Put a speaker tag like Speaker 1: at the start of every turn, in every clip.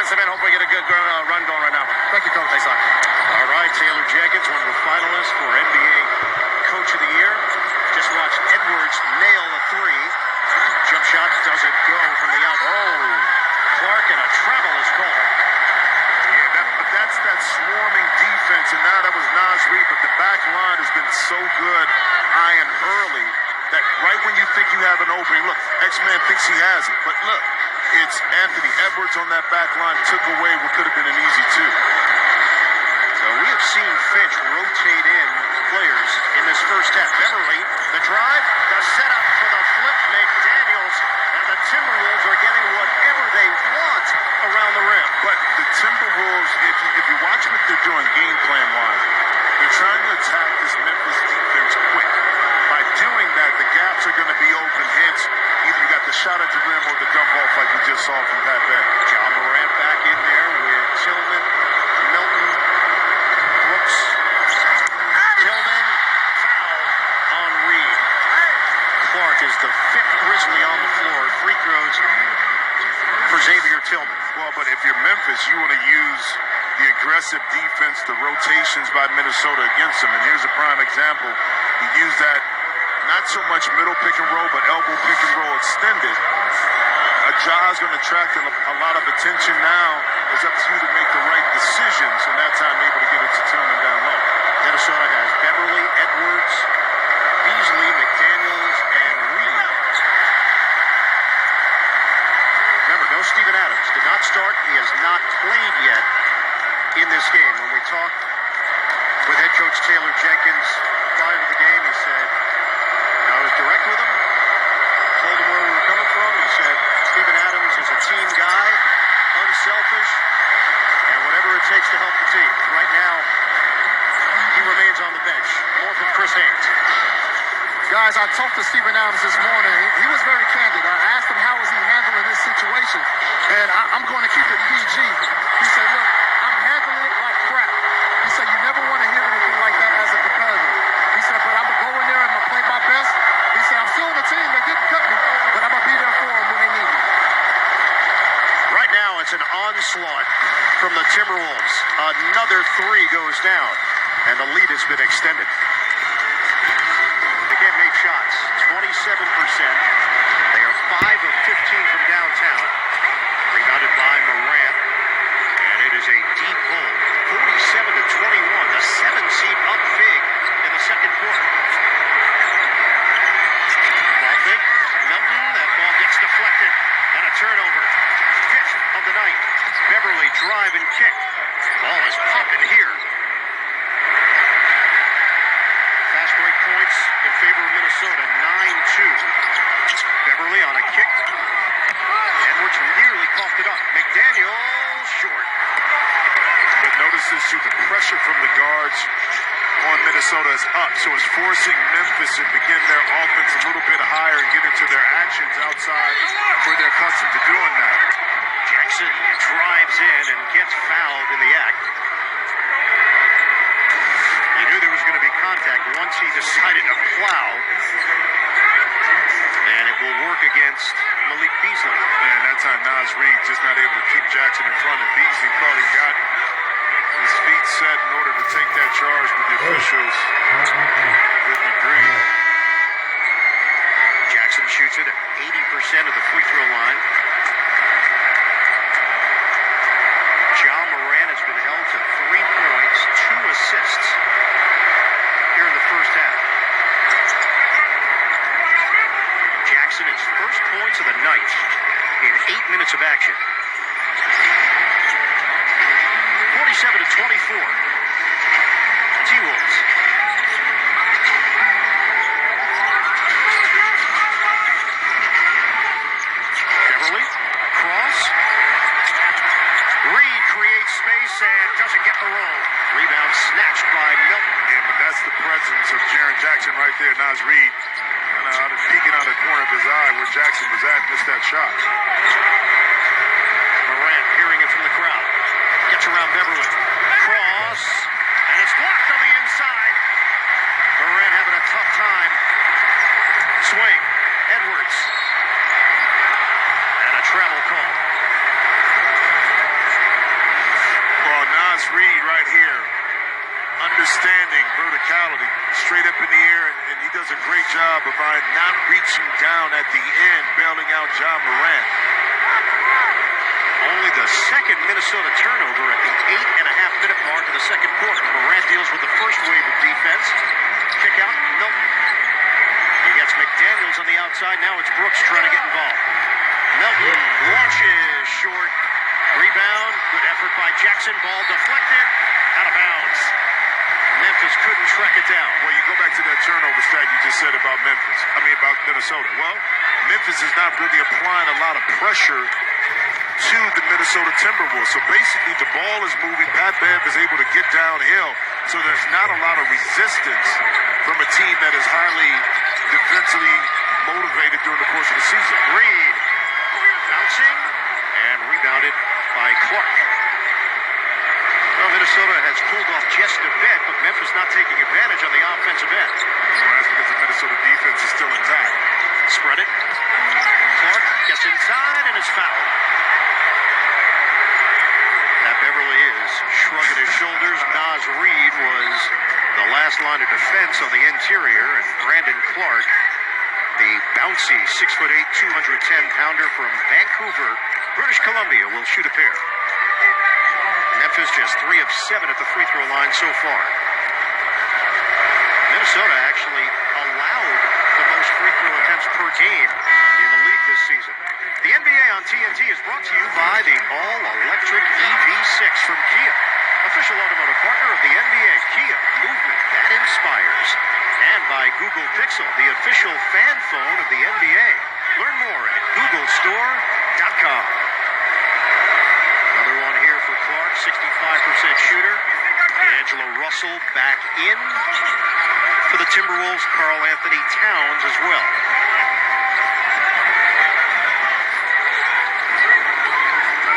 Speaker 1: defensive end. Hope we get a good run going right now.
Speaker 2: Thank you, Coach.
Speaker 1: Thanks a lot. All right, Taylor Jenkins, one of the finalists for NBA Coach of the Year. Just watched Edwards nail a three. Jump shot doesn't go from the out. Oh, Clark, and a travel is called.
Speaker 3: Yeah, that's that swarming defense, and now that was Naz Reid, but the back line has been so good, eyeing early, that right when you think you have an opening, look, X-Man thinks he has it, but look, it's Anthony Edwards on that back line, took away what could have been an easy two.
Speaker 1: So we have seen Finch rotate in players in this first half. Beverly, the drive, the setup for the flip, McDaniels, and the Timberwolves are getting whatever they want around the rim.
Speaker 3: But the Timberwolves, if you watch what they're doing game plan-wise, they're trying to attack this Memphis defense quick. By doing that, the gaps are going to be open, hence either you got the shot at the rim or the dump off like we just saw from Pat Bev.
Speaker 1: John Morant back in there with Tillman, Milton, Brooks. Tillman, foul on Reed. Clark is the fifth Grizzly on the floor. Free throws for Xavier Tillman.
Speaker 3: Well, but if you're Memphis, you want to use the aggressive defense, the rotations by Minnesota against them. And here's a prime example. You use that not so much middle pick and roll, but elbow pick and roll extended. Ja's going to attract a lot of attention now. It's up to you to make the right decisions, and that time able to get it to Tillman down low.
Speaker 1: Minnesota has Beverly, Edwards, Beasley, McDaniels, and Reed. Remember, no Steven Adams. Did not start. He has not played yet in this game. When we talked with head coach Taylor Jenkins prior to the game, he said, I was direct with him, told him where we were coming from. He said, Steven Adams is a team guy, unselfish, and whatever it takes to help the team. Right now, he remains on the bench. More from Chris Haynes.
Speaker 2: Guys, I talked to Steven Adams this morning. He was very candid. I asked him how is he handling this situation, and I'm going to keep it PG. He said, look, I'm handling it like crap. He said, you never want to hear anything like that as a competitor. He said, but I'm going to go in there and I'm going to play my best. He said, I'm still on the team. They didn't cut me, but I'm going to be there for them when they need me.
Speaker 1: Right now, it's an onslaught from the Timberwolves. Another three goes down, and the lead has been extended. They can't make shots. 27%. They are 5 of 15 from downtown. Rebounded by Morant, and it is a deep hole. 47-21. The 7 seed up big in the second quarter. Ball fake. Milton. That ball gets deflected, and a turnover. 5th of the night. Beverly drive and kick. Ball is popping here. Fast break points in favor of Minnesota. 9-2. Beverly on a kick. Edwards nearly coughed it up. McDaniels short.
Speaker 3: But notice this too, the pressure from the guards on Minnesota is up, so it's forcing Memphis to begin their offense a little bit higher and get into their actions outside where they're accustomed to doing that.
Speaker 1: Jackson drives in and gets fouled in the act. He knew there was going to be contact once he decided to plow. And it will work against Malik Beasley.
Speaker 3: And that time Naz Reid just not able to keep Jackson in front, and Beasley thought he got his feet set in order to take that charge, with the officials didn't agree.
Speaker 1: Jackson shoots it at 80% of the free throw line. John Morant has been held to 3 points, 2 assists here in the first half. Jackson, his first points of the night in 8 minutes of action. 47-24. T-Wolves. Beverly, cross. Reed creates space and doesn't get the roll. Rebound snatched by Milton.
Speaker 3: Yeah, but that's the presence of Jaren Jackson right there. Naz Reid kind of peeking out of the corner of his eye where Jackson was at, missed that shot.
Speaker 1: Morant hearing it from the crowd. Gets around Beverly. Cross. And it's blocked on the inside. Morant having a tough time. Swing. Edwards. And a travel call.
Speaker 3: Naz Reid right here, understanding verticality, straight up in the air, and he does a great job of not reaching down at the end, bailing out John Morant.
Speaker 1: Only the second Minnesota turnover at the 8.5-minute mark of the second quarter. Morant deals with the first wave of defense. Kick out, Milton. He gets McDaniels on the outside. Now it's Brooks trying to get involved. Milton launches short. Rebound. Good effort by Jackson. Ball deflected. Out of bounds. Memphis couldn't track it down.
Speaker 3: Well, you go back to that turnover stat you just said about about Minnesota. Well, Memphis is not really applying a lot of pressure to the Minnesota Timberwolves. So basically the ball is moving. Pat Bev is able to get downhill. So there's not a lot of resistance from a team that is highly defensively motivated during the course of the season.
Speaker 1: Reed bouncing and rebounded by Clark. Well, Minnesota has cooled off just a bit, but Memphis not taking advantage on the offensive end.
Speaker 3: So that's because the Minnesota defense is still intact.
Speaker 1: Spread it. Clark gets inside and is fouled. Pat Beverly is shrugging his shoulders. Naz Reid was the last line of defense on the interior, and Brandon Clark, the bouncy 6'8", 210-pounder from Vancouver, British Columbia, will shoot a pair. Memphis just 3 of 7 at the free throw line so far. Minnesota actually allowed the most free throw attempts per game in the league this season. The NBA on TNT is brought to you by the all-electric EV6 from Kia, official automotive partner of the NBA. Kia, movement that inspires. And by Google Pixel, the official fan phone of the NBA. Learn more at googlestore.com. Another one here for Clark, 65% shooter. D'Angelo Russell back in for the Timberwolves. Karl Anthony Towns as well.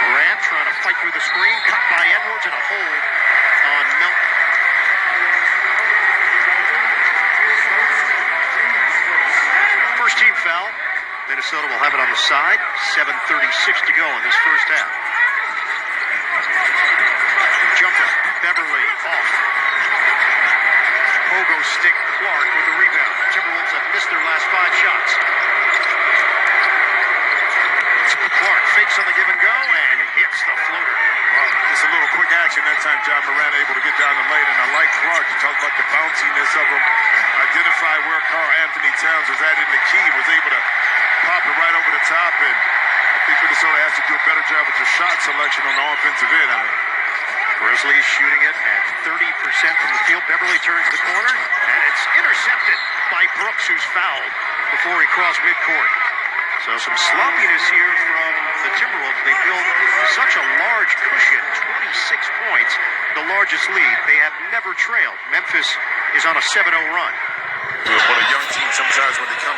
Speaker 1: Morant trying to fight through the screen. Cut by Edwards and a hold on Milton. First team foul. Minnesota will have it on the side. 7:36 to go in this first half. Jumper, Beverly off. Pogo stick Clark with the rebound. Timberwolves have missed their last 5 shots. Clark fakes on the give and go and hits the floater.
Speaker 3: Well, just a little quick action that time. John Morant able to get down the lane, and I like Clark. You talk about the bounciness of him. Identify where Karl Anthony Towns was at in the key. Was able to pop it right over the top, and I think Minnesota has to do a better job with their shot selection on the offensive end.
Speaker 1: Grizzlies shooting it at 30% from the field. Beverly turns the corner, and it's intercepted by Brooks, who's fouled before he crossed midcourt. So some sloppiness here from the Timberwolves. They built such a large cushion, 26 points, the largest lead. They have never trailed. Memphis is on a 7-0 run.
Speaker 3: What a young team sometimes when they come